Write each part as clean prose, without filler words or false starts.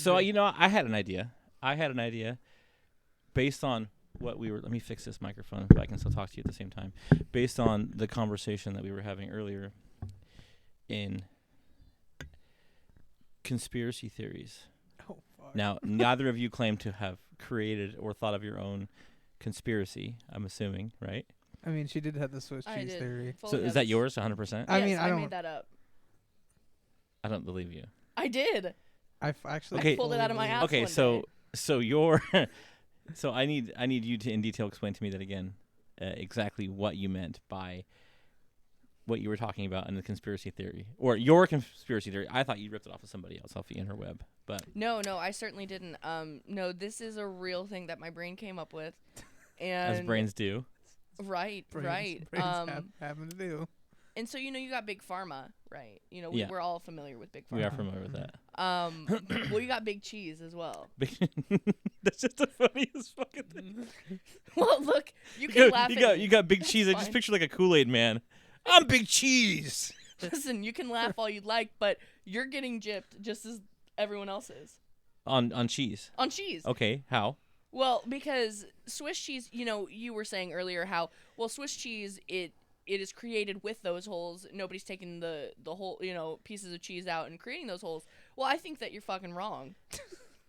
So I had an idea. Based on what we were. Let me fix this microphone if I can still talk to you at the same time. Based on the conversation that we were having earlier in conspiracy theories. Oh, fuck. Now, neither of you claim to have created or thought of your own conspiracy, I'm assuming, right? I mean, she did have the Swiss cheese theory. So is that yours 100%? I mean, I made that up. I don't believe you. I did. I actually Okay. Pulled it out of my ass. Okay, one so day. you're so I need you to in detail explain to me that again, exactly what you meant by what you were talking about in the conspiracy theory or your conspiracy theory. I thought you ripped it off of somebody else off the interweb, but No, I certainly didn't. No, this is a real thing that my brain came up with, and as brains do. Right. brains happen to do. And so you got Big Pharma, right? Yeah. We're all familiar with Big Pharma. We are familiar with that. Well, you got Big Cheese as well. That's just the funniest fucking thing. Well, look, you can laugh. You got Big Cheese. I just fine. picture like a Kool-Aid man. I'm Big Cheese. Listen, you can laugh all you'd like, but you're getting gypped just as everyone else is. On cheese. On cheese. Okay, how? Well, because Swiss cheese, you were saying earlier how, Swiss cheese, it is created with those holes. Nobody's taking the whole, pieces of cheese out and creating those holes. Well, I think that you're fucking wrong.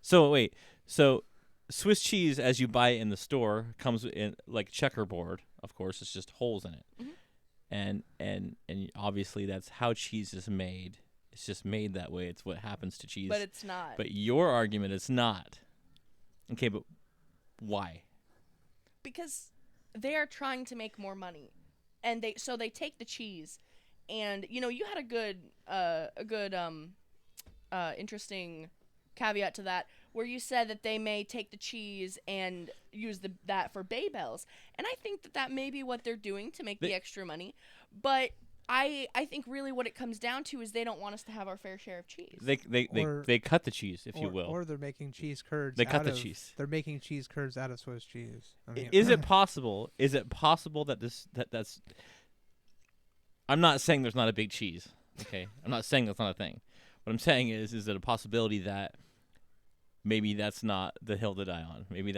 So, wait. So, Swiss cheese, as you buy it in the store, comes in like checkerboard. Of course, it's just holes in it. Mm-hmm. And obviously that's how cheese is made. It's just made that way. It's what happens to cheese. But it's not. But your argument is not. Okay, but why? Because they are trying to make more money. And they take the cheese, and you had a good interesting caveat to that, where you said that they may take the cheese and use that for Baybells, and I think that may be what they're doing to make the extra money. But I think really what it comes down to is they don't want us to have our fair share of cheese. They cut the cheese, if you will. Or they're making cheese curds. They cut the cheese. They're making cheese curds out of Swiss cheese. I mean, is it possible? Is it possible that that's? I'm not saying there's not a big cheese. Okay, I'm not saying that's not a thing. What I'm saying is it a possibility that maybe that's not the hill to die on? Maybe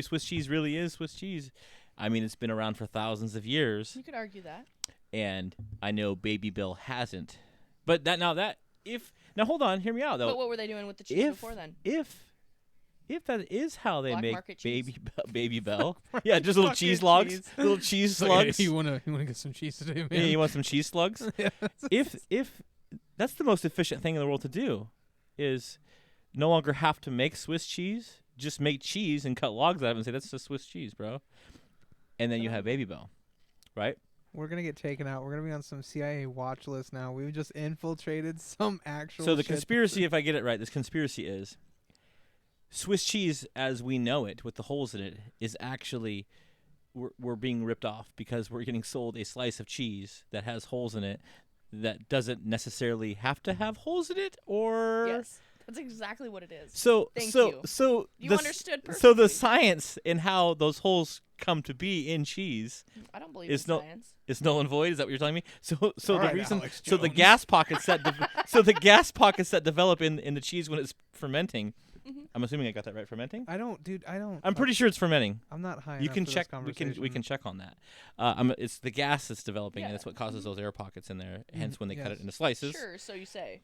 Swiss cheese really is Swiss cheese. I mean, it's been around for thousands of years. You could argue that. And I know Baby Bill hasn't. But now hold on, hear me out though. But what were they doing with the cheese before then? If that is how they Black make market cheese? Baby Bell, yeah, just little cheese logs, little cheese slugs. Hey, you wanna get some cheese today, man? Yeah, you want some cheese slugs? Yeah. If that's the most efficient thing in the world to do, is no longer have to make Swiss cheese, just make cheese and cut logs out of it and say that's just Swiss cheese, bro. And then you have Baby Bell, right? We're gonna get taken out. We're gonna be on some CIA watch list now. We've just infiltrated some actual. So the shit. conspiracy, if I get it right, this conspiracy is Swiss cheese as we know it, with the holes in it, is actually we're being ripped off because we're getting sold a slice of cheese that has holes in it that doesn't necessarily have to have holes in it, or Yes, that's exactly what it is. So Thank so you. so You the, understood perfectly. So the science in how those holes come to be in cheese I don't believe in science. is null and void. Is that what you're telling me? So All the right, reason Alex so the Jones. gas pockets that the gas pockets that develop in the cheese when it's fermenting. Mm-hmm. I'm assuming I got that right. Fermenting. I don't. I'm pretty sure it's fermenting. I'm not high. You enough can for check. This We can check on that. It's the gas that's developing, and that's what causes those air pockets in there. Hence, when they cut it yes. into slices. Sure, so you say.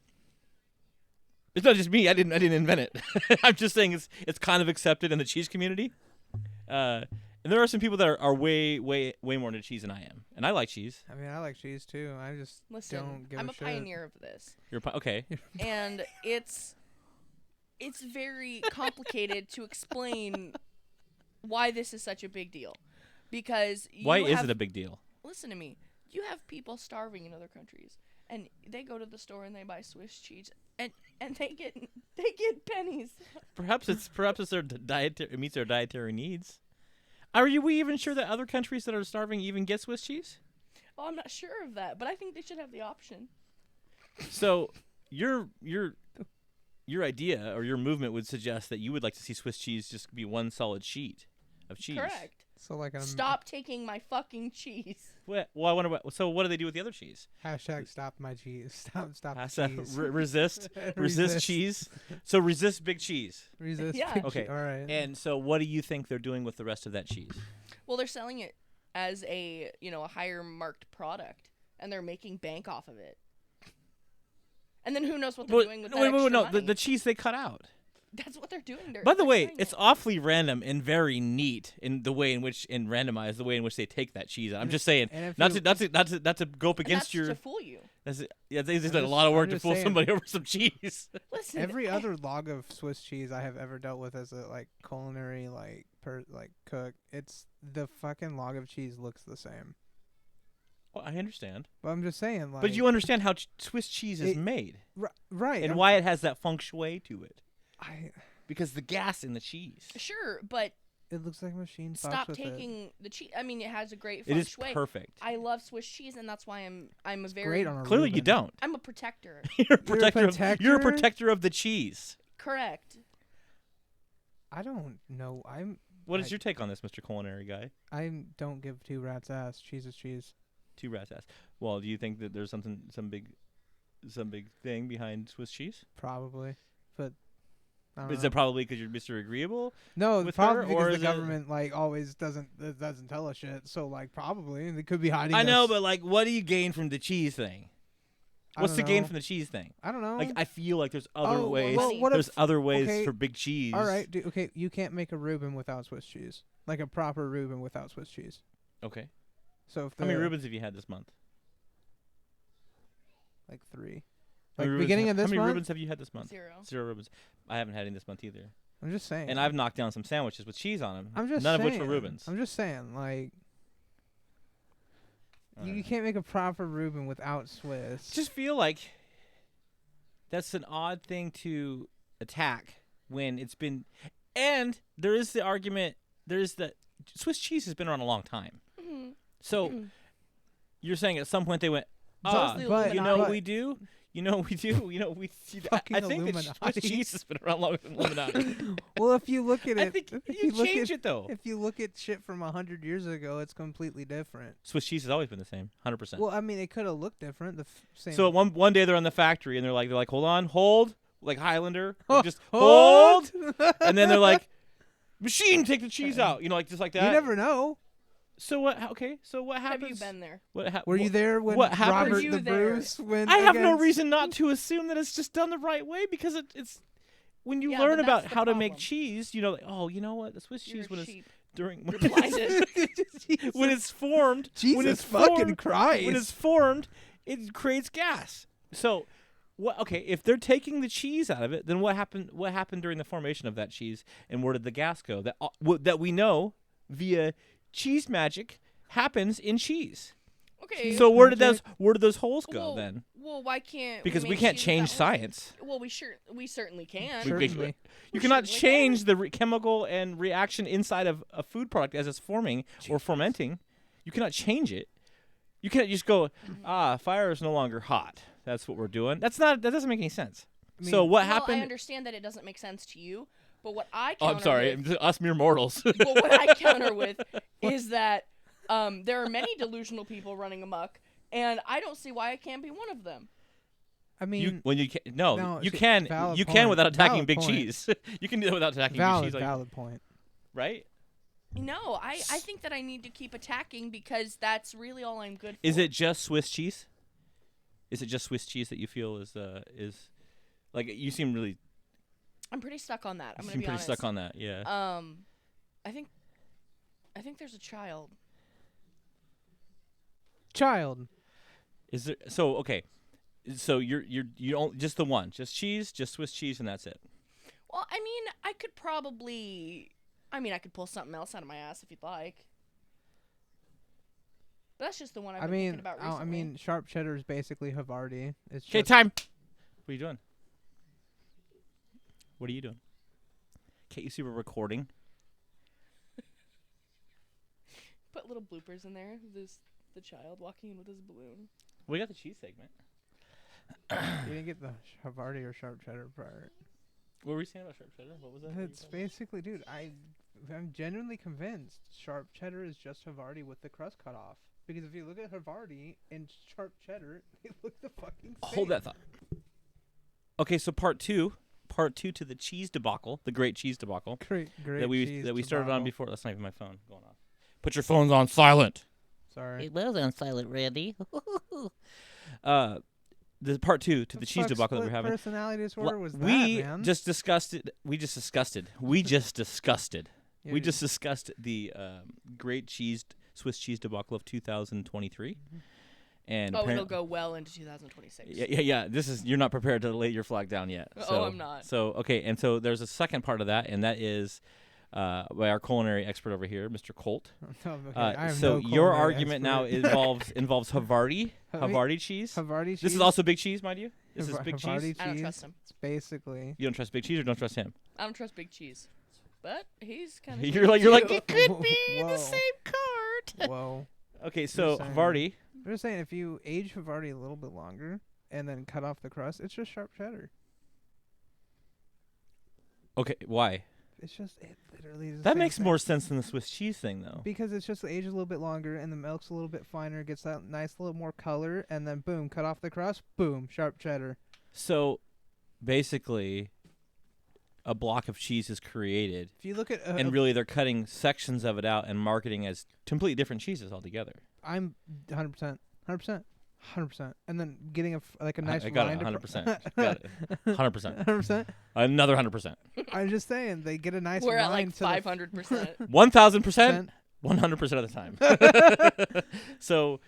It's not just me. I didn't invent it. I'm just saying it's kind of accepted in the cheese community. And there are some people that are way more into cheese than I am, and I like cheese. I mean, I like cheese too. I just don't give I'm a a shit. pioneer of this, Okay. and it's very complicated to explain why this is such a big deal, because Why is it a big deal? Listen to me. You have people starving in other countries, and they go to the store and they buy Swiss cheese, and they get pennies. Perhaps it's their it meets their dietary needs. Are we even sure that other countries that are starving even get Swiss cheese? Oh, I'm not sure of that, but I think they should have the option. So your idea or your movement would suggest that you would like to see Swiss cheese just be one solid sheet of cheese. Correct. So like Stop taking my fucking cheese. Well, I wonder so what do they do with the other cheese? Hashtag stop my cheese. Stop the Hashtag cheese. resist cheese. So resist big cheese. Resist. Yeah. big Okay. cheese. All right. And so what do you think they're doing with the rest of that cheese? Well, they're selling it as a higher marked product, and they're making bank off of it. And then who knows what they're doing with that extra money? The cheese they cut out. That's what they're doing. By the way, cutting it's it. awfully random and very neat in the way in which randomized the way in which they take that cheese out. I'm just saying, And if not you- to go up And against that's your. to fool you. Yeah, they did a just- lot of work I'm to just fool saying. somebody over some cheese. Listen, Every other log of Swiss cheese I have ever dealt with as a culinary cook, it's the fucking log of cheese looks the same. Well, I understand, But I'm just saying, but you understand how Swiss cheese is made right? and why it has that feng shui to it. I Because the gas in the cheese. sure, but it looks like a machine. stop with taking the cheese. I mean, it has a great It feng is shui. perfect. I love Swiss cheese, and that's why I'm a very Great on a Clearly, you Reuben. don't. I'm a protector. You're a protector. You're a protector? protector of the cheese. Correct. I don't know. What is your take on this, Mr. Culinary Guy? I don't give two rats ass. Cheese is cheese. Two rats ass. Well, do you think that there's some big thing behind Swiss cheese? Probably, but I don't Is know. it probably because you're Mr. Agreeable? No, with probably her, or because is the it- government always doesn't tell us shit. So probably they could be hiding. I know, us. but what do you gain from the cheese thing? I What's the don't gain know. from the cheese thing? I don't know. I feel like there's other ways. well, what There's if- other ways okay, for big cheese. all right, okay, you can't make a Reuben without Swiss cheese, like a proper Reuben without Swiss cheese. Okay. So if How many the- Reubens have you had this month? Like 3. How many Like beginning Reubens- of this How many month. Reubens have you had this month? 0. 0 Reubens. I haven't had any this month either. I'm just saying. And I've knocked down some sandwiches with cheese on them. I'm just none saying. of which were Reubens. I'm just saying, All you right. can't make a proper Reuben without Swiss. Just feel like that's an odd thing to attack when it's been. And there is the argument. There is that Swiss cheese has been around a long time. Mm-hmm. So you're saying at some point they went, Those the but- you know what Illuminati. we do? You know what we do? You know we. Fucking I think that Swiss Illuminati. cheese has been around longer than Illuminati. well, if you look at I it, think if you look change at, it though. If you look at shit from 100 years ago, it's completely different. Swiss cheese has always been the same, 100%. Well, I mean, it could have looked different. The same. So one day they're in the factory and they're like hold, like Highlander, just Hold! hold, and then they're like, machine, take the cheese out, just like that. You never know. So what? Okay, so what Have happens? you been there? Were you there when what happened? Robert Were you the there? Bruce went? I have no against- reason not to assume that it's just done the right way because it's when you Yeah, learn but about that's the how to make problem. cheese, you know what, the Swiss You're cheese when it's cheap. during You're blinded. when it's formed, when Jesus it's fucking formed, Christ. when it's formed, it creates gas. So, what? Okay, if they're taking the cheese out of it, then what happened? What happened during the formation of that cheese, and where did the gas go? That we know via cheese magic happens in cheese. Okay. So where did those holes go well, then? Well, why can't? Because we make can't cheese change without holes? science. Well, we certainly can. Certainly. You We cannot certainly change the chemical and reaction inside of a food product as it's forming or fermenting. You cannot change it. You can't just go, fire is no longer hot. That's what we're doing. That doesn't make any sense. I mean- So what Well, I happened? understand that it doesn't make sense to you, but what I Oh, counter I'm sorry. with, Us mere mortals. but what I counter with is that there are many delusional people running amok, and I don't see why I can't be one of them. I mean, No, you see, can valid you can point. without attacking Valid big point. cheese. You can do that without attacking valid, big cheese, valid point. right? No, I think that I need to keep attacking because that's really all I'm good for. Is it just Swiss cheese? Is it just Swiss cheese that you feel is like you seem really I'm pretty stuck on that. I'm you gonna seem be pretty honest. stuck on that, yeah. I think there's a child. Child. Is there okay? So you don't just the one, just cheese, just Swiss cheese, and that's it. Well, I mean, I could pull something else out of my ass if you'd like. But that's just the one I've been thinking about recently. I mean, sharp cheddar is basically Havarti. It's Okay, just time. What are you doing? What are you doing? Can't you see we're recording? Put little bloopers in there. There's the child walking in with his balloon. We got the cheese segment. you didn't get the Havarti or sharp cheddar part. What were we saying about sharp cheddar? What was that? It's basically, dude. I'm genuinely convinced sharp cheddar is just Havarti with the crust cut off. Because if you look at Havarti and sharp cheddar, they look the fucking same. Hold that thought. Okay, so part two to the cheese debacle, the great cheese debacle Great that we started on debacle. before. That's not even my phone going off. Put your phones on silent. Sorry. It was on silent, Randy. The part two to the cheese debacle that we're having. Personality disorder was that, We man? just discussed it. We just discussed Yeah, we just discussed the great Swiss cheese debacle of 2023. And it'll go well into 2026. Yeah. You're not prepared to lay your flag down yet. So, I'm not. So okay, and so there's a second part of that, and that is by our culinary expert over here, Mr. Colt. Okay, I am So no your culinary argument now expert. involves Havarti cheese. Havarti cheese. This is also big cheese, mind you. This is big Havarti cheese. I don't trust him. It's basically. You don't trust big cheese or don't trust him? I don't trust big cheese. But he's kind of. You're like it could be Whoa. the same card. Whoa. Okay, so saying- Havarti. I'm just saying, if you age Havarti a little bit longer and then cut off the crust, it's just sharp cheddar. Okay, why? It's just it literally is the That same makes thing. more sense than the Swiss cheese thing, though. Because it's just aged a little bit longer and the milk's a little bit finer, gets that nice little more color, and then boom, cut off the crust, boom, sharp cheddar. So, basically, a block of cheese is created, If you look at and really they're cutting sections of it out and marketing as completely different cheeses altogether. I'm 100%, 100%, 100%, and then getting a nice I got line it, to 100%. Got it, 100%. 100%. Another 100%. I'm just saying they get a nice We're line at like to the 500%. 1,000%. 100% of the time. so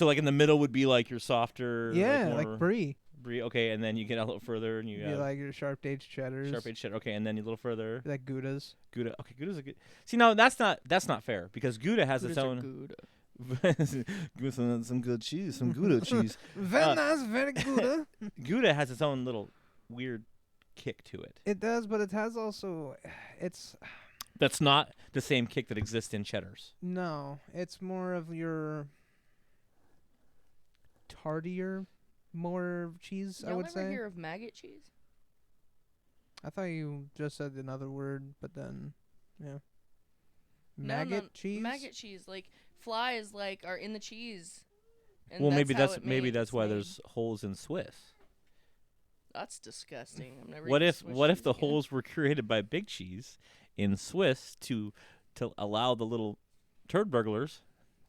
like in the middle would be like your softer, yeah, more like brie. brie. Okay, and then you get a little further and you Be have like your sharp aged cheddars. sharp aged cheddar. Okay, and then a little further Like Goudas. Gouda. Okay, Gouda's a good. See, no, that's not fair because Gouda has its Goudas are own. good. Give some good cheese, some Gouda cheese. Very nice, very Gouda. Gouda has its own little weird kick to it. It does, but it has also, it's That's not the same kick that exists in cheddars. no, it's more of your tardier, more cheese. I Y'all would ever say. hear of maggot cheese? I thought you just said another word, but then, yeah. No, Maggot cheese. Maggot cheese, like flies, like are in the cheese. And Well, how maybe it maybe made that's its why name. there's holes in Swiss. That's disgusting. I'm never. What eating if Swiss what if cheese the again. holes were created by big cheese in Swiss to allow the little turd burglars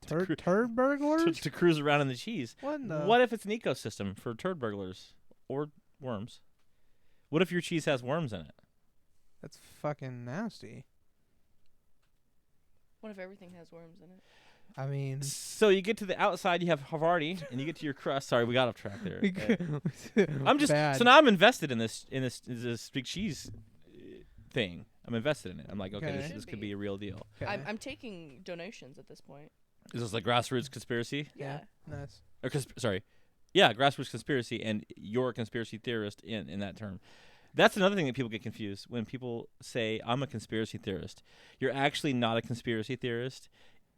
Turd to, burglars. to cruise around in the cheese? What in the? What if it's an ecosystem for turd burglars or worms? What if your cheese has worms in it? That's fucking nasty. What if everything has worms in it? I mean, So you get to the outside, you have Havarti, and you get to your crust. Sorry, we got off track there. I'm just bad. so now I'm invested in this big cheese thing. I'm invested in it. I'm like, okay, Okay. this Should could be. be a real deal. Okay. I'm taking donations at this point. Is this like grassroots conspiracy? Yeah. Nice. Or sorry, yeah, grassroots conspiracy, and you're a conspiracy theorist in that term. That's another thing that people get confused when people say I'm a conspiracy theorist. You're actually not a conspiracy theorist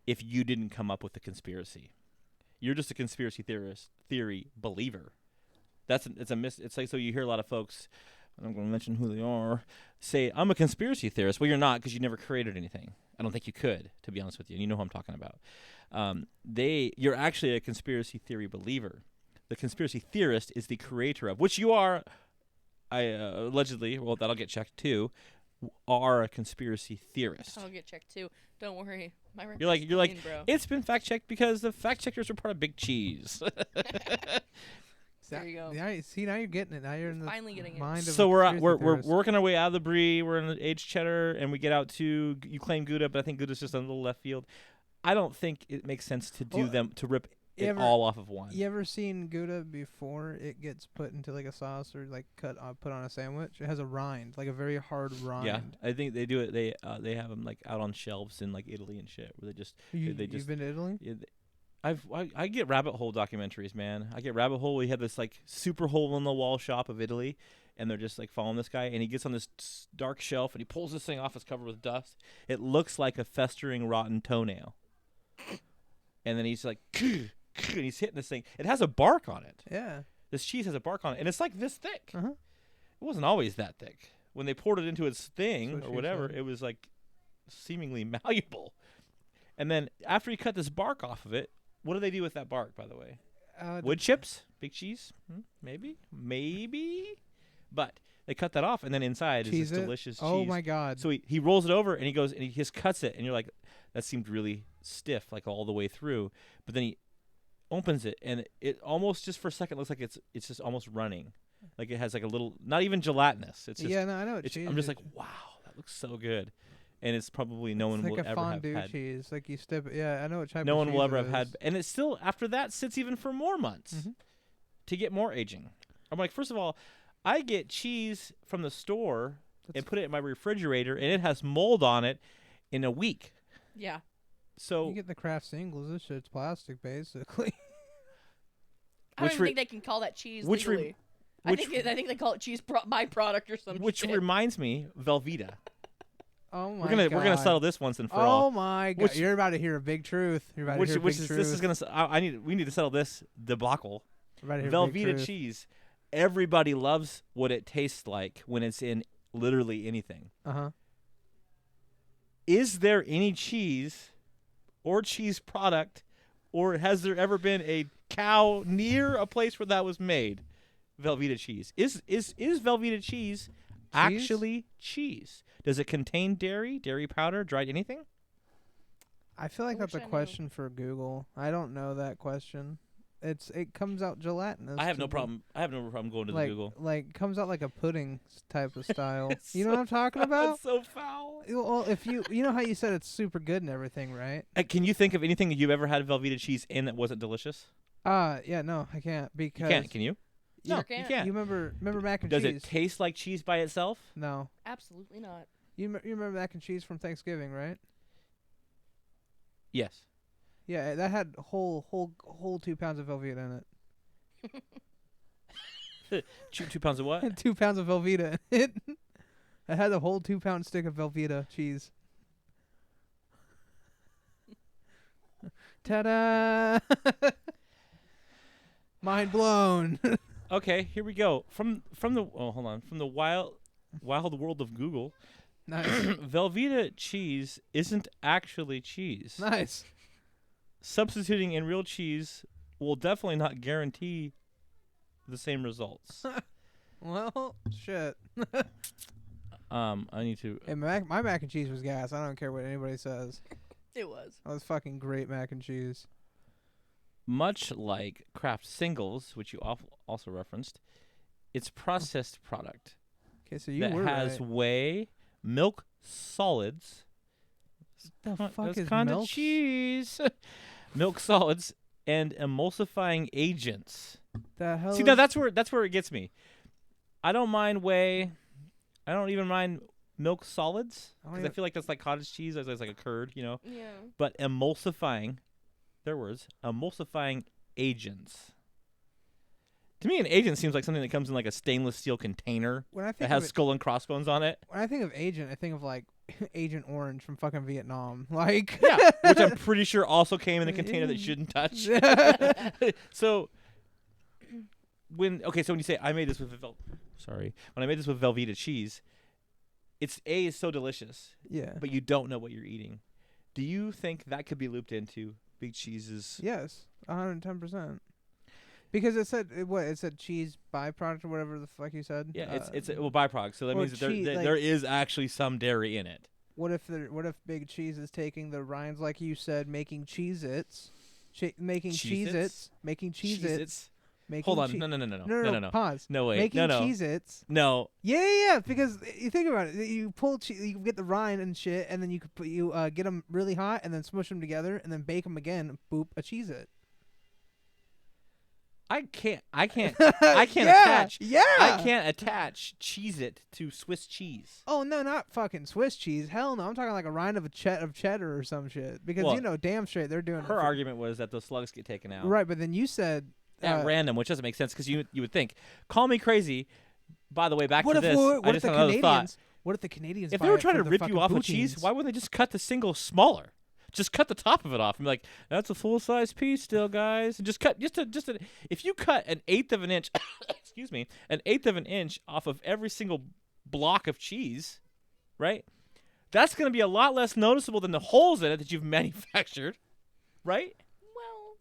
if you didn't come up with the conspiracy. You're just a conspiracy theory believer. It's like, so you hear a lot of folks, I'm going to mention who they are, say I'm a conspiracy theorist. Well, you're not, because you never created anything. I don't think you could, to be honest with you. You know who I'm talking about. You're actually a conspiracy theory believer. The conspiracy theorist is the creator of, which you are, allegedly, well, that'll get checked too, are a conspiracy theorist. I'll get checked too. Don't worry. My You're like, record's clean, bro. it's been fact checked because the fact checkers are part of Big Cheese. There you go. Yeah, see, now you're getting it. Now you're in the Finally getting it. mind of So a we're conspiracy theorist. working our way out of the brie. We're in the aged cheddar, and we get out to, you claim Gouda, but I think Gouda's just on a little left field. I don't think it makes sense to do Well, them to rip it ever- all off of one. You ever seen Gouda before it gets put into like a sauce or like put on a sandwich? It has a rind, like a very hard rind. Yeah, I think they do it. They have them like out on shelves in like Italy and shit, where they just they just You've been to Italy? yeah, I get rabbit hole documentaries, man. I get rabbit hole. We have this like super hole in the wall shop of Italy, and they're just like following this guy, and he gets on this dark shelf, and he pulls this thing off. It's covered with dust. It looks like a festering rotten toenail. And then he's like, and he's hitting this thing. It has a bark on it. Yeah. This cheese has a bark on it, and it's like this thick. Uh-huh. It wasn't always that thick. When they poured it into its thing That's what or she whatever, said. it was like seemingly malleable. And then after you cut this bark off of it, what do they do with that bark, by the way? Wood chips? Big cheese? Maybe? But they cut that off, and then inside is this delicious cheese. Oh, my God. So he rolls it over, and he goes, and he just cuts it, and you're like, that seemed really stiff, like all the way through. But then he opens it, and it almost just for a second looks like it's just almost running. Like it has like a little, not even gelatinous. It's just, yeah, no, I know what cheese I'm just is. like, wow, that looks so good. And it's probably no one like will a ever have fondue had. cheese. Like you step. Yeah, I know what type No of one cheese will ever it have had. is. And it still, after that, sits even for more months to get more aging. I'm like, first of all, I get cheese from the store and put it in my refrigerator, and it has mold on it in a week. Yeah. So You get the Kraft singles. This shit's plastic, basically. I don't even think they can call that cheese legally. I think they call it cheese byproduct or something. Which reminds me, Velveeta. Oh my We're God. gonna settle this once and for all. Oh my God! You're about to hear a big truth. You're about to hear a big truth. This is gonna. We need to settle this debacle. You're about to hear a big Velveeta truth. cheese. Everybody loves what it tastes like when it's in literally anything. Is there any cheese or cheese product, or has there ever been a cow near a place where that was made? Velveeta cheese. Is Velveeta cheese actually cheese? Does it contain dairy powder, dried anything? I feel like that's a question for Google. I don't know that question. It comes out gelatinous. I have no problem going to the Google. Like comes out like a pudding type of style. You know what I'm talking about? It's so foul. Well, if you know how you said it's super good and everything, right? Can you think of anything that you've ever had Velveeta cheese in that wasn't delicious? Yeah, no, I can't because You can't. Can you? Sure No, can't. you can't. You remember mac and Does cheese? it taste like cheese by itself? No. Absolutely not. You remember mac and cheese from Thanksgiving, right? Yes. Yeah, that had whole 2 pounds of Velveeta in it. 2 pounds of what? 2 pounds of Velveeta in it. I had a whole 2 pound stick of Velveeta cheese. Ta-da! Mind blown. Okay, here we go. From the wild world of Google, Nice. Velveeta cheese isn't actually cheese. Nice. Substituting in real cheese will definitely not guarantee the same results. Well, shit. I need to. Hey, my mac and cheese was gas. I don't care what anybody says. It was. That was fucking great mac and cheese. Much like Kraft Singles, which you also referenced, it's processed product Okay, so you that were has right. whey, milk solids. The fuck That's is kind milk? of cheese. Milk solids and emulsifying agents. The hell? See, now that's where it gets me. I don't mind whey. I don't even mind milk solids because I feel like that's like cottage cheese. It's like a curd, you know. Yeah. But emulsifying, their words, emulsifying agents. To me, an agent seems like something that comes in like a stainless steel container when I that think has of skull and crossbones on it. when I think of agent, I think of like Agent Orange from fucking Vietnam. Like Yeah, which I'm pretty sure also came in a container that you shouldn't touch. So when you say I made this with when I made this with Velveeta cheese, it's so delicious, yeah. but you don't know what you're eating. Do you think that could be looped into big cheeses? Yes, 110%. Because it said cheese byproduct or whatever the fuck you said. Yeah, it's a byproduct. So that or means that cheese, there is actually some dairy in it. What if Big Cheese is taking the rinds like you said, making Cheez-Its, making Cheez-Its? making Cheez-Its, making Hold on, chee- no. Pause. No way, Making no. Cheez-Its. No, Yeah. Because you think about it, you you get the rind and shit, and then you could get them really hot, and then smush them together, and then bake them again. And boop, a Cheez-It. I can't Yeah, attach. Yeah. I can't attach Cheez-It to Swiss cheese. Oh no, not fucking Swiss cheese. Hell no, I'm talking like a rind of cheddar or some shit. Because Well, damn straight they're doing. Her argument was that those slugs get taken out Right, but then you said at random, which doesn't make sense because you would think, call me crazy. By the way, back what to if this. what I if just the had another Canadians? thought. What if the Canadians? If buy they were it trying for to the rip you fucking off with cheese, poutines? why wouldn't they just cut the single smaller? Just cut the top of it off and be like, that's a full size piece still, guys. And just cut if you cut an eighth of an inch, excuse me, an eighth of an inch off of every single block of cheese, right? That's going to be a lot less noticeable than the holes in it that you've manufactured, right? Well,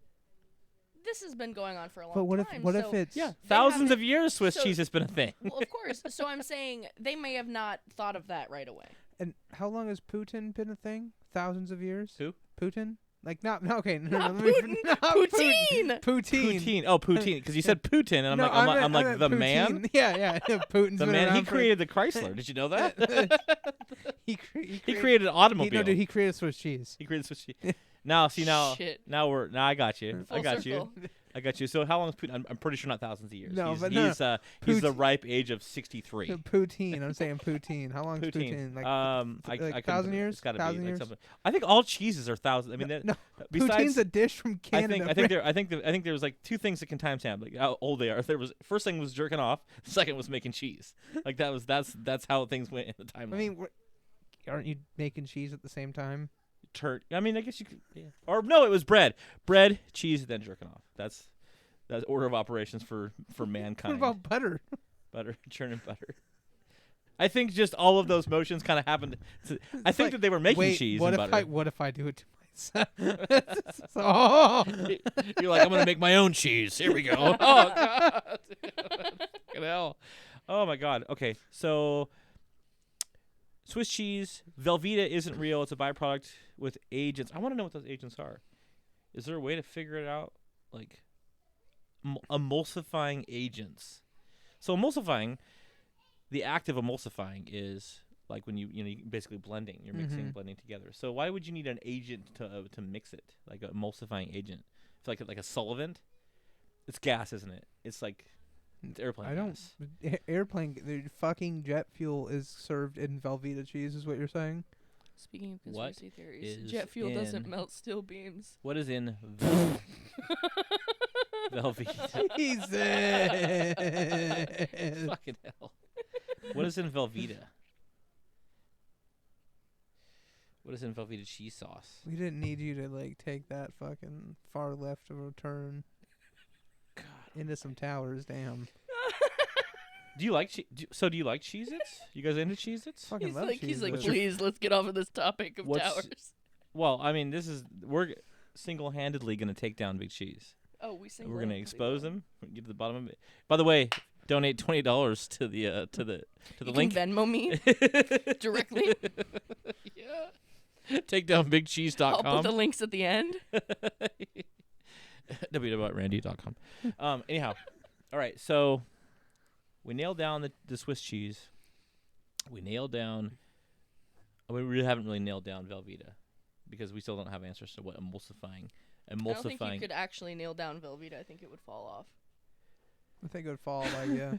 this has been going on for a long But what time. if what if so it's Yeah, They thousands haven't- of years Swiss so- cheese has been a thing. well, of course. So I'm saying they may have not thought of that right away. And how long has Putin been a thing? Thousands of years? Who? Putin? Like not okay. No, Not let me- Putin. not Poutine! Poutine. Poutine. Oh, poutine. Because you said Putin, and I'm No, like, I I'm like meant the poutine. man. Yeah. Putin's The been man. He around for- created the Chrysler. Did you know that? he He created an automobile. No, dude, he created Swiss cheese. He created Swiss cheese. Now, see now, Shit. now I got you. I Full got circle. you. I got you. So how long is Putin? I'm pretty sure not thousands of years. No, he's, but no, he's the Poutine- ripe age of 63. Poutine. I'm saying poutine. How long is poutine? Like, I like couldn't 1,000 put it. years? It's got to 1,000 be like years? something. I think all cheeses are thousands. I mean, that, no, besides, poutine's a dish from Canada. I think there was like two things that can timestamp like how old they are. There was first thing was jerking off. Second was making cheese. Like that's how things went in the timeline. I mean, aren't you making cheese at the same time? I mean, I guess you could. Yeah. Or no, it was bread, cheese, then jerking off. That's order of operations for What mankind. about butter? Butter, churning butter. I think just all of those motions kind of happened. I think like, that they were making Wait, cheese what and if butter. what if I do it to myself? Oh. You're like, I'm gonna make my own cheese. Here we go. Oh God. Fucking hell. Oh my God. Okay, so Swiss cheese, Velveeta isn't real. It's a byproduct with agents. I want to know what those agents are. Is there a way to figure it out? Like emulsifying agents. So emulsifying, the act of emulsifying is like when you basically blending. You're mixing, Mhm. blending together. So why would you need an agent to mix it? Like an emulsifying agent. It's like a solvent. It's gas, isn't it? It's like it's airplane I don't. gas. Airplane. The fucking jet fuel is served in Velveeta cheese. Is what you're saying? Speaking of What conspiracy theories, is jet fuel doesn't in- melt steel beams. What is in Velveeta? Jesus. Fucking hell. What is in Velveeta? What is in Velveeta cheese sauce? We didn't need you to like take that fucking far left of a turn God. into some towers. Damn. Do you like do you like Cheez-Its? You guys into Cheez-Its? Fucking He's love like, Cheez-Its. please, let's get off of this topic of What's- towers. Well, I mean, we're single-handedly going to take down Big Cheese. Oh, we sing. We're going to expose them, get to the bottom of it. By the way, donate $20 to the You link. can Venmo me directly. Yeah. Take down bigcheese.com. I'll put the links at the end. www.randy.com. Anyhow, all right. So we nailed down the Swiss cheese. We nailed down. We really haven't really nailed down Velveeta because we still don't have answers to what emulsifying. I don't think you could actually nail down Velveeta. I think it would fall off. I think it would fall like yeah.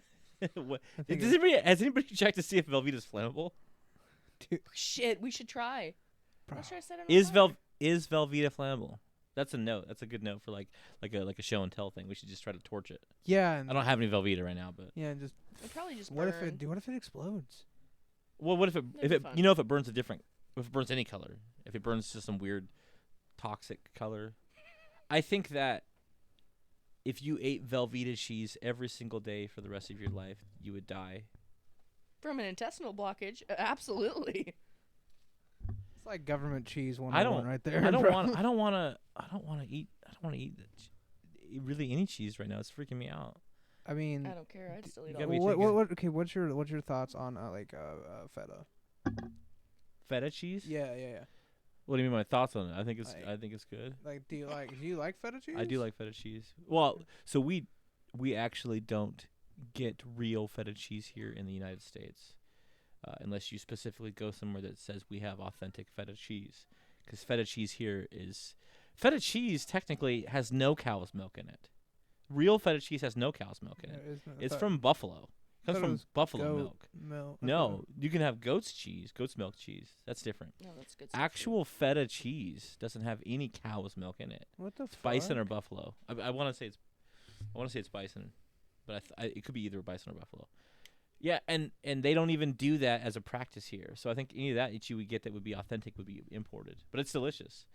What, I think has anybody checked to see if Velveeta's flammable? Shit, we should try. Bro. What should I set it on Is fire? is Velveeta flammable? That's a note. That's a good note for like a show and tell thing. We should just try to torch it. Yeah. And I don't have any Velveeta right now, but Yeah, and just It'd probably just what burn. if it explodes? well, what if That'd if be it fun. if it burns if it burns any color, if it burns just some weird toxic color, I think that if you ate Velveeta cheese every single day for the rest of your life, you would die. From an intestinal blockage? Absolutely. It's like government cheese 101 I don't right there. I don't bro. want to eat really any cheese right now. It's freaking me out. I mean, I don't care. I'd still eat You all gotta of be it. what okay, what's your thoughts on feta? Feta cheese? Yeah. What do you mean my thoughts on it? I think Like- it's good. Like do you like feta cheese? I do like feta cheese. Well, so we actually don't get real feta cheese here in the United States, unless you specifically go somewhere that says we have authentic feta cheese. Because feta cheese technically has no cow's milk in it. Real feta cheese has no cow's milk in it. It's from buffalo. It comes from buffalo milk. No, you can have goat's milk cheese. That's different. No, that's good stuff, too. Actual feta cheese doesn't have any cow's milk in it. What the It's bison or fuck? buffalo. I want to say it's bison, but it could be either bison or buffalo. Yeah, and they don't even do that as a practice here. So I think any of that you would get that would be authentic would be imported, but it's delicious.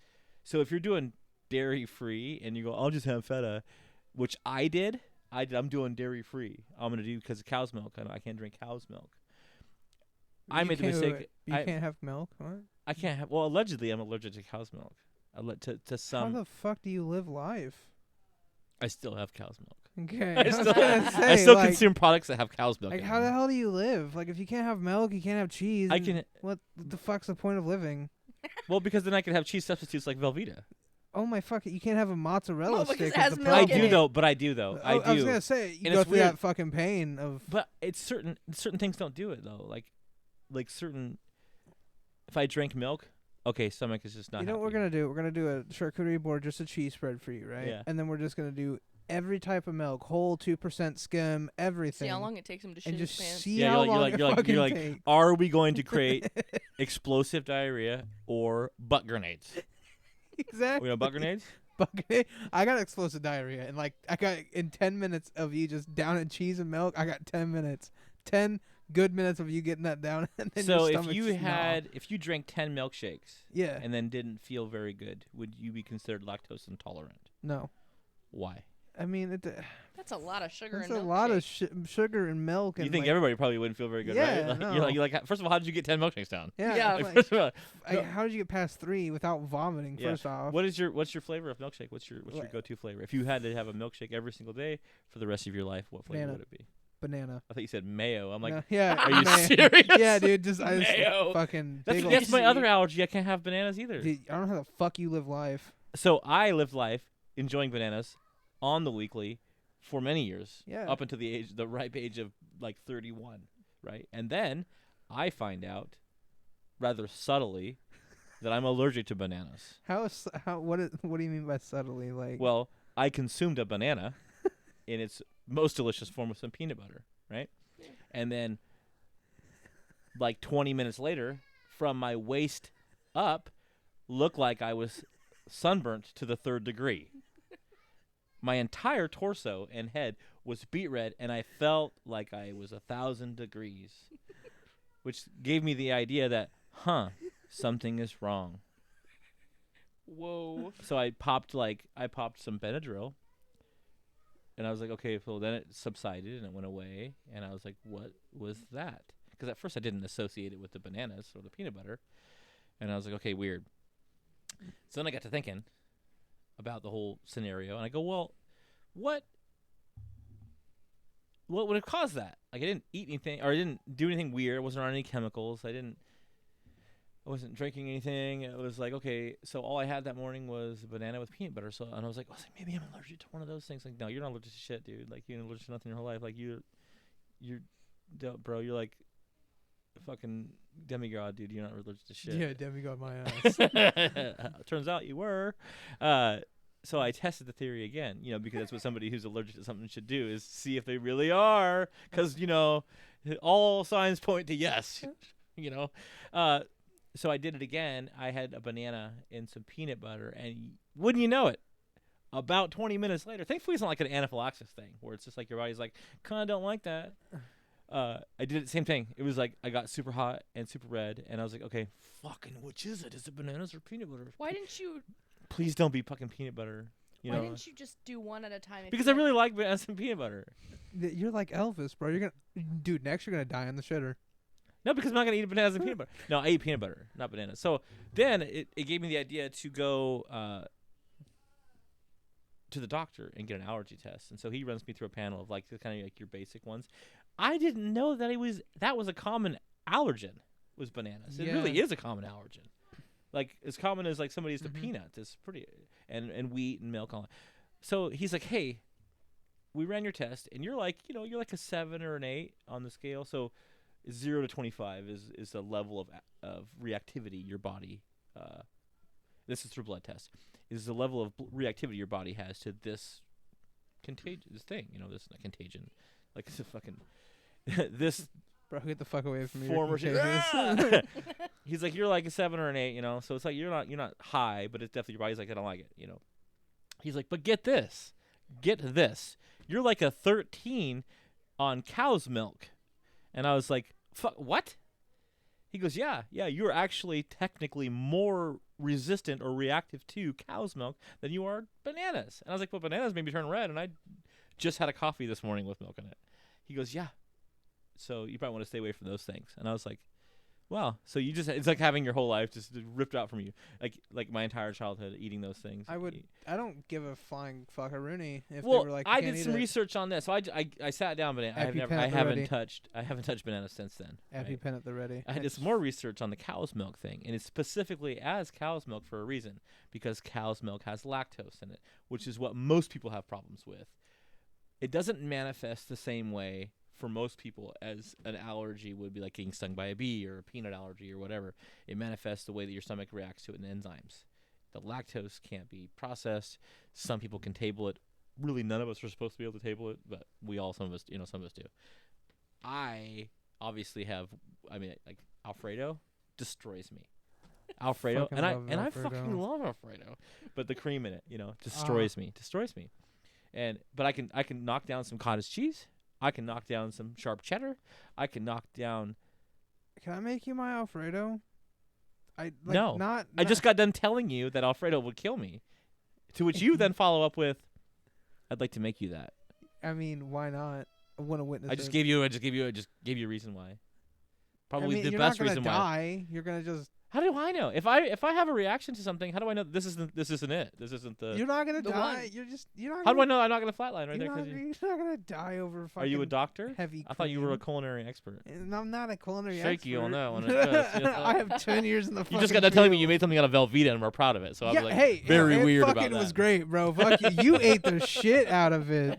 So if you're doing dairy free and you go, I'll just have feta, which I did. I'm doing dairy free. I'm gonna do because of cow's milk. I can't drink cow's milk. I made the mistake. You can't have milk. What? I can't have. Well, allegedly, I'm allergic to cow's milk. To How some. the fuck do you live life? I still have cow's milk. Okay. I still, I Say, still like, consume products that have cow's milk. Like, in how the them. hell do you live? Like, if you can't have milk, you can't have cheese. I can. What the fuck's the point of living? Well, because then I can have cheese substitutes like Velveeta. Oh my fuck! You can't have a mozzarella Well, because stick. it has is the milk I in problem. do it. though, but I do though. I do. I was gonna say you And go it's through weird. that fucking pain of. But it's certain things don't do it though. Like certain. If I drink milk, okay, stomach is just not. You know what we're gonna do? We're gonna do a charcuterie board, just a cheese spread for you, right? Yeah. And then we're just gonna do every type of milk, whole 2% skim, everything. See how long it takes him to shit and his just pants. see Yeah, how you're long like- it you're like- fucking you're like- takes. Are we going to create explosive diarrhea or butt grenades? Exactly. We know butt grenades. Fucking, I got explosive diarrhea, and like I got in 10 minutes of you just down in cheese and milk. I got 10 minutes, 10 good minutes of you getting that down, and then So your if stomach's you just, nah. if you drank 10 milkshakes yeah, and then didn't feel very good, would you be considered lactose intolerant? no, Why? I mean That's a lot of sugar that's and a milk. lot of sugar and milk. You And think like, everybody probably wouldn't feel very good, Yeah, right? Like, no. you're like, first of all, how did you get 10 milkshakes down? yeah, Yeah. like, First of all, no. how did you get past 3 without vomiting? Yeah. First off, what's your flavor of milkshake? What's your What? go-to flavor? If you had to have a milkshake every single day for the rest of your life, what flavor Banana. would it be? banana. I thought you said mayo. I'm like, No, yeah, are you man. serious? Yeah, dude. Just I just Mayo. fucking. That's, big ol' that's my Easy. other allergy. I can't have bananas either. Dude, I don't know how the fuck you live life. So I lived life enjoying bananas on the weekly for many years, Yeah. up until the ripe age of like 31, right? And then I find out, rather subtly, that I'm allergic to bananas. What do you mean by subtly? Like, Well, I consumed a banana in its most delicious form with some peanut butter, right? Yeah. And then, like 20 minutes later, from my waist up, looked like I was sunburnt to the 3rd degree. My entire torso and head was beet red, and I felt like I was 1,000 degrees, which gave me the idea that, something is wrong. Whoa. So I popped some Benadryl, and I was like, okay, well then it subsided and it went away, and I was like, what was that? Because at first I didn't associate it with the bananas or the peanut butter, and I was like, okay, weird. So then I got to thinking about the whole scenario, and I go, well, what would have caused that? Like, I didn't eat anything, or I didn't do anything weird. I wasn't on any chemicals. I wasn't drinking anything. It was like, okay, so all I had that morning was a banana with peanut butter. So, and I was like, maybe I'm allergic to one of those things. Like, no, you're not allergic to shit, dude. Like, you're allergic to nothing in your whole life. Like, you're bro, you're like a fucking demigod, dude. You're not allergic to shit. yeah, demigod my ass. Turns out you were. So I tested the theory again, because that's what somebody who's allergic to something should do, is see if they really are. Because, all signs point to yes, So I did it again. I had a banana and some peanut butter, and wouldn't you know it, about 20 minutes later, thankfully it's not like an anaphylaxis thing where it's just like your body's like, kind of don't like that. I did it, same thing. It was like I got super hot and super red, and I was like, okay, fucking which is it? Is it bananas or peanut butter? Why didn't you? Please don't be fucking peanut butter. Why didn't you just do one at a time? if Because you I had- really like bananas and peanut butter. You're like Elvis, bro. Dude. Next, you're gonna die on the shitter. No, because I'm not gonna eat bananas and peanut butter. No, I eat peanut butter, not bananas. So then it gave me the idea to go to the doctor and get an allergy test. And so he runs me through a panel of like kind of like your basic ones. I didn't know that that was a common allergen, was bananas. It Yeah. really is a common allergen. Like as common as like somebody's to Mhm. peanuts. It's pretty and wheat and milk. So he's like, hey, we ran your test, and you're like, you're like a 7 or an 8 on the scale. So 0 to 25 is the level of reactivity your body. This is through blood test. Is the level of reactivity your body has to this this thing. This not contagion, like it's a fucking this Bro, get the fuck away from me. former. You're contagious. He's like, you're like a 7 or an 8, So it's like you're not high, but it's definitely your body's like, I don't like it, He's like, but get this, you're like a 13 on cow's milk, and I was like, fuck, what? He goes, yeah, you're actually technically more resistant or reactive to cow's milk than you are bananas. And I was like, well, bananas maybe turn red, and I just had a coffee this morning with milk in it. He goes, yeah. So you probably want to stay away from those things. And I was like, Wow. So you just—it's like having your whole life just ripped out from you, like my entire childhood eating those things. I don't give a flying fuckaroonie if Well, they were like. I "You can't did eat some it." research on this. So I sat down, but EpiPen I at the haven't ready. touched bananas since then. right? EpiPen at the ready. I did some more research on the cow's milk thing, and it's specifically as cow's milk for a reason, because cow's milk has lactose in it, which is what most people have problems with. It doesn't manifest the same way for most people as an allergy would be, like getting stung by a bee or a peanut allergy or whatever. It manifests the way that your stomach reacts to it in enzymes. The lactose can't be processed. Some people can table it. Really, none of us are supposed to be able to table it, but some of us do. I obviously have, like Alfredo destroys me. Alfredo, Fucking and love I Alfredo. fucking love Alfredo, but the cream in it, destroys me. But I can knock down some cottage cheese. I can knock down some sharp cheddar. I can knock down. Can I make you my Alfredo? No. Not. I just got done telling you that Alfredo would kill me. To which you then follow up with, "I'd like to make you that." I mean, why not? I want to witness. I just gave you a reason why. Probably the you're best not gonna reason why. die. You're gonna just. How do I know? If I have a reaction to something, how do I know this isn't it? This isn't the. You're not gonna the die. one. You're not. How do I gonna, know I'm not gonna flatline right there? You're 'Cause not gonna die over fucking. are you a doctor? Heavy. I thought you were a cream. culinary expert. And I'm not a culinary Shaky on expert. that one. I guess, I have 10 years in the. You just got done telling me you made something out of Velveeta and we're proud of it. So I was like, hey, very it weird about fucking that. was great, bro. Fuck you. You ate the shit out of it.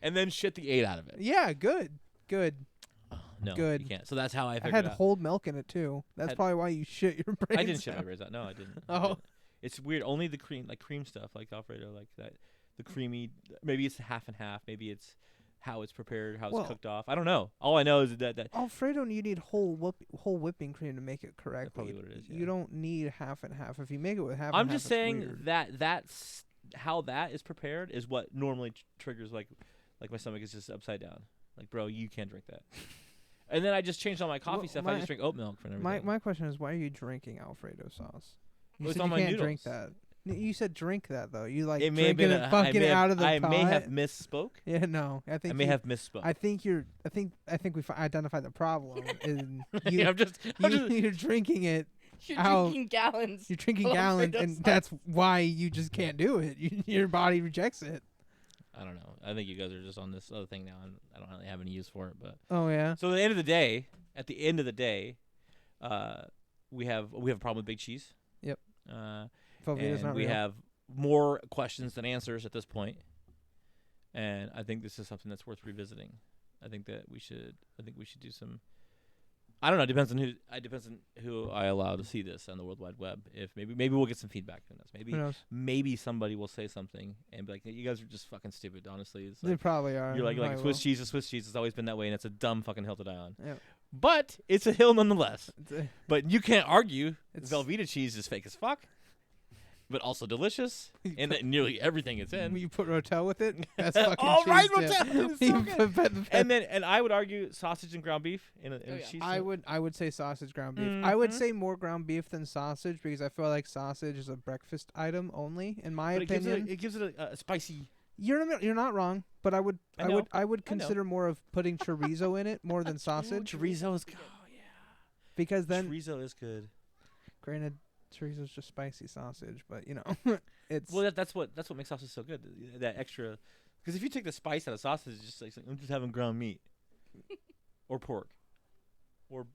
And then shit the 8 out of it. Yeah, good. No, Good. you can't. So that's how I I figured had out. whole milk in it too. That's probably why you shit your brains. I didn't shit my out. brains out. No, I didn't. Oh. It's weird. Only the cream stuff, like Alfredo, like that, the creamy. Maybe it's half and half. Maybe it's how it's prepared, how it's cooked off. I don't know. All I know is that Alfredo, you need whole whipping cream to make it correctly. That's probably what it is. You don't need half and half. If you make it with half, I'm and half, just it's saying weird. that's how that is prepared is what normally triggers like my stomach is just upside down. Like, bro, you can't drink that. And then I just changed all my coffee stuff. I just drink oat milk for everything. My question is, why are you drinking Alfredo sauce? You It's said on you my can't drink noodles. that. You said drink that though. You like It may have drinking been it, fucking it out of the I pot. may have misspoke. Yeah, no. I think I may have misspoke. I think we identified the problem. In Yeah, I'm just you're drinking it. You're Ow. drinking gallons. You're drinking of gallons, Alfredo and sauce. that's why you just can't do it. Your body rejects it. I don't know. I think you guys are just on this other thing now, and I don't really have any use for it. But Oh yeah. so at the end of the day, we have a problem with big cheese. Yep. And Velveeta's not we real. have more questions than answers at this point. And I think this is something that's worth revisiting. I think we should do some. I don't know. It depends on who I allow to see this on the World Wide Web. If maybe we'll get some feedback from this. Who knows? Maybe somebody will say something and be like, "You guys are just fucking stupid." Honestly, it's They like, probably are. you're like Probably Swiss will. cheese is Swiss cheese. It's always been that way, and it's a dumb fucking hill to die on. Yep. But it's a hill nonetheless. It's But you can't argue It's- Velveeta cheese is fake as fuck, but also delicious, You and put- that nearly everything it's in. You put Rotel with it. That's fucking All right, cheese dip. Rotel, it's so You good. put- And I would argue sausage and ground beef in a Oh, yeah. cheese. I would say sausage ground beef. I would Mhm. say more ground beef than sausage because I feel like sausage is a breakfast item only, in my But opinion. it gives it a spicy. You're not wrong, but I would I know. I would I know. consider more of putting chorizo in it more than sausage Chorizo is good. Oh yeah. because then Chorizo is good. granted chorizo's just spicy sausage, but you know it's Well, that's what makes sausage so good. That extra, because if you take the spice out of sausage, it's just like I'm just having ground meat, or pork, or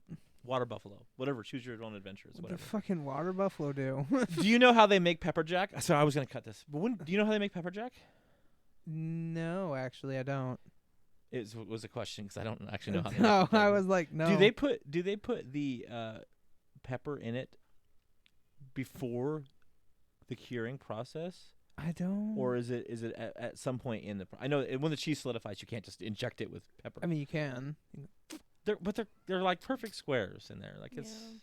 water buffalo, whatever. Choose your own adventures. what the Whatever. fucking water buffalo do. Do you know how they make pepper jack? So I was gonna cut this, but do you know how they make pepper jack? No, actually I don't. Was a question because I don't actually know how. They No, make pepper I jack. was like, no. Do they put the pepper in it before the curing process, I don't. or is it at some point in the? I know when the cheese solidifies, you can't just inject it with pepper. I mean, you can. They're like perfect squares in there. Like it's. Yeah.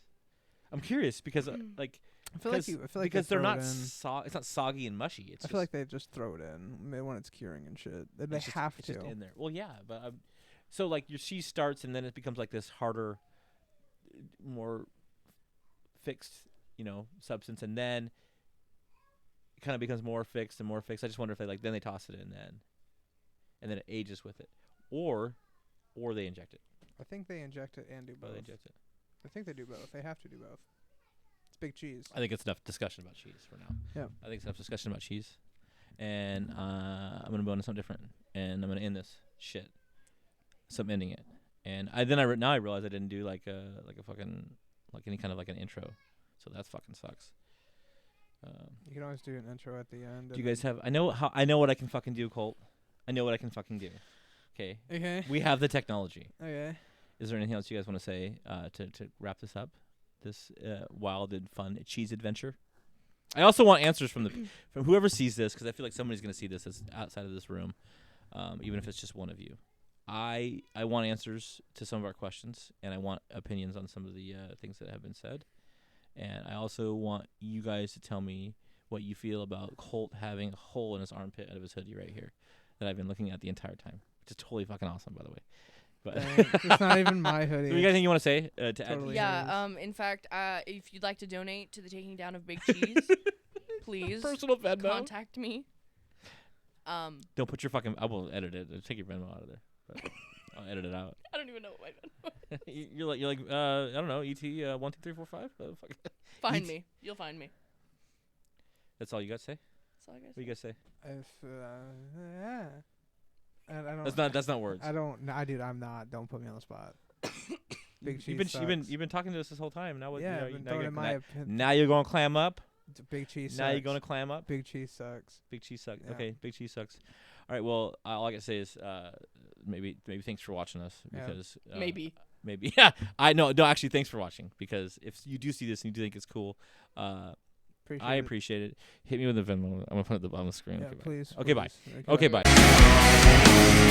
I'm curious because like I feel like they because they're throw not it in. it's not soggy and mushy. It's I feel like they just throw it in when it's curing and shit. They it's just, have it's to. just in there. Well, yeah, but so like your cheese starts and then it becomes like this harder, more fixed, substance, and then it kind of becomes more fixed and more fixed. I just wonder if then they toss it in and then it ages with it, or they inject it. I think they inject it and do Or both. they inject it. I think they do both. They have to do both. It's big cheese. I think it's enough discussion about cheese for now. Yeah. I think it's enough discussion about cheese. And I'm gonna go into something different. And I'm gonna end this shit. So I'm ending it. And now I realize I didn't do like a fucking like any kind of like an intro. So that fucking sucks. You can always do an intro at the end. Do you guys have? I know what I can fucking do, Colt. I know what I can fucking do. Okay. Okay. We have the technology. Okay. Is there anything else you guys want to say to wrap this up? This wild and fun cheese adventure. I also want answers from whoever sees this, because I feel like somebody's gonna see this as outside of this room, even if it's just one of you. I want answers to some of our questions, and I want opinions on some of the things that have been said. And I also want you guys to tell me what you feel about Colt having a hole in his armpit out of his hoodie right here that I've been looking at the entire time, which is totally fucking awesome, by the way. But it's not even my hoodie. Do you guys anything you want to say to add? Totally. Yeah. In fact, if you'd like to donate to the taking down of Big Cheese, please Personal Venmo. contact me. Don't put your fucking. I will edit it. Take your Venmo out of there. But I'll edit it out. I don't even know what my Venmo. you're like I don't know. ET 1 2 3 4 5. Find me. You'll find me. That's all you got to say. That's all I What you guys say? If yeah. I don't. That's not words. I don't. No, dude, I'm not. Don't put me on the spot. Big cheese. You've been talking to us this whole time. Now what? Yeah, you I've know, been throwing my opinion. now you're gonna clam up. Big cheese. Now sucks. you're gonna clam up. Big cheese sucks. Big cheese sucks. Yeah. Okay, big cheese sucks. All right. Well, all I can say is maybe thanks for watching us Yeah. because Maybe. yeah. I know. No, actually, thanks for watching because if you do see this and you do think it's cool, I appreciate it. Hit me with the Venmo. I'm gonna put it on the screen. Yeah, Okay, bye. please. Okay, bye. please. Okay, bye.